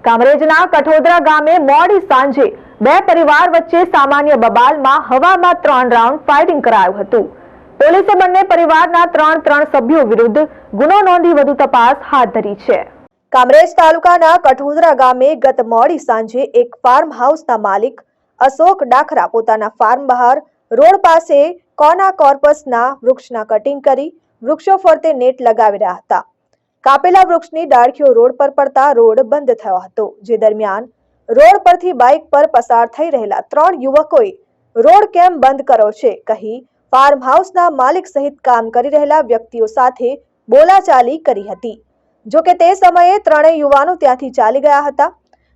કામરેજના કઠોદરા ગામે મોડી સાંજે બે પરિવાર વચ્ચે સામાન્ય બબાલમાં હવામાં 3 રાઉન્ડ ફાયરિંગ કરાયું હતું। પોલીસે બંને પરિવારના ત્રણ સભ્યો વિરુદ્ધ ગુનો નોંધી વધુ તપાસ હાથ ધરી છે। કામરેજ તાલુકાના કઠોદરા ગામે ગત મોડી સાંજે એક ફાર્મ હાઉસના માલિક અશોક ડાખરા પોતાના ફાર્મ બહાર રોડ પાસે કોના કોર્પસના વૃક્ષના કટિંગ કરી વૃક્ષો ફરતે નેટ લગાવી રહ્યા હતા। કાપેલા વૃક્ષની ડાળખીઓ રોડ પર પડતા રોડ બંધ થયો હતો, જે દરમિયાન રોડ પરથી બાઇક પર પસાર થઈ રહેલા 3 યુવકોએ રોડ કેમ બંધ કર્યો છે કહી ફાર્મ હાઉસના માલિક સહિત કામ કરી રહેલા વ્યક્તિઓ સાથે બોલાચાલી કરી હતી। જો કે તે સમયે 3 યુવાનો ત્યાંથી ચાલી ગયા હતા,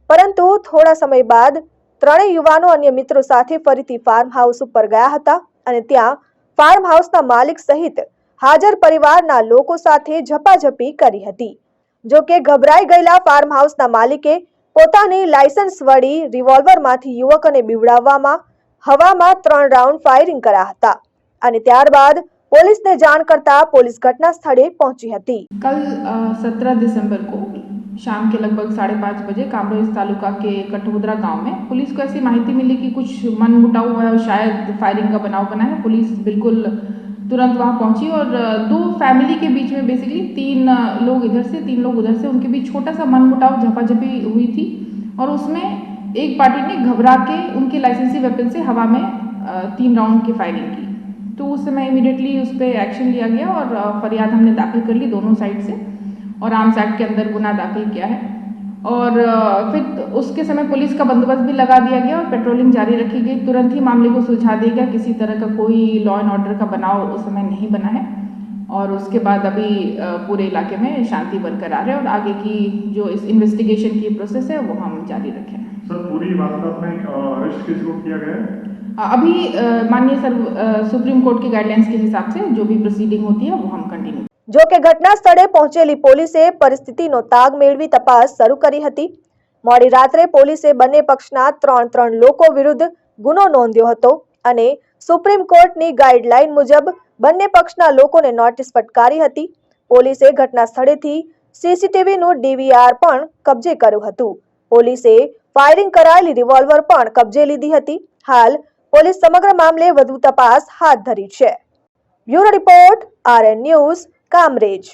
પરંતુ થોડા સમય બાદ 3 યુવાનો અન્ય મિત્રો સાથે ફરીથી ફાર્મ હાઉસ ઉપર ગયા હતા અને ત્યાં ફાર્મ હાઉસના માલિક સહિત હાજર પરિવારના લોકો સાથે ઝપાઝપી કરી હતી। જો કે ગભરાઈ ગયેલા ફાર્મ હાઉસના માલિકે પોતાની લાયસન્સ વડી રિવોલ્વરમાંથી યુવકોને બીવડાવવામાં હવામાં 3 રાઉન્ડ फायरिंग કર્યા હતા અને ત્યારબાદ पुलिस ने जान करता पुलिस घटना स्थले पहुंची थी। कल 17 दिसंबर को शाम के लगभग 5:30 बजे कामरेज तालुका के कठोदरा गांव में पुलिस को ऐसी माहिती मिली कि कुछ मनमुटाव हुआ है और शायद फायरिंग का बनाव बना है। पुलिस बिल्कुल तुरंत वहां पहुंची और 2 फैमिली के बीच में बेसिकली 3 लोग इधर से 3 लोग उधर से, उनके बीच छोटा सा मनमुटाव झपाझपी हुई थी और उसमें एक पार्टी ने घबरा के उनके लाइसेंसी वेपन से हवा में 3 राउंड की फायरिंग की। तो उस समय इमीडिएटली उस पर एक्शन लिया गया और फरियाद हमने दाखिल कर ली दोनों साइड से और आर्म्स एक्ट के अंदर गुना दाखिल किया है और फिर उसके समय पुलिस का बंदोबस्त भी लगा दिया गया और पेट्रोलिंग जारी रखी गई। तुरंत ही मामले को सुलझा दिया गया, किसी तरह का कोई लॉ एंड ऑर्डर का बनाव उस समय नहीं बना है और उसके बाद अभी पूरे इलाके में शांति बरकरार है और आगे की जो इस इन्वेस्टिगेशन की प्रोसेस है वो हम जारी रखें। सर, पूरी वारदात में अरेस्ट किसको किया गया है? अभी माननीय सर सुप्रीम कोर्ट की गाइडलाइंस के हिसाब से जो भी प्रोसीडिंग होती है वो हम कंटिन्यू। जो कि घटना स्थळे पहुंचेली પોલીસે પરિસ્થિતિનો તાગ મેળવી તપાસ શરૂ કરી હતી। મોડી રાત્રે પોલીસે બંને પક્ષના 3 લોકો વિરુદ્ધ ગુનો નોંધ્યો હતો અને સુપ્રીમ કોર્ટની ગાઈડલાઈન મુજબ બંને પક્ષના લોકોને નોટિસ ફટકારી હતી। પોલીસે ઘટના સ્થળેથી સીસીટીવીનું ડીવીઆર પણ કબજે કર્યું હતું। પોલીસે ફાયરિંગ કરાયેલી રિવોલ્વર પણ કબજે લીધી હતી। હાલ પોલીસ સમગ્ર મામલે વધુ તપાસ હાથ ધરી છે। Bureau report RN news Kamrej.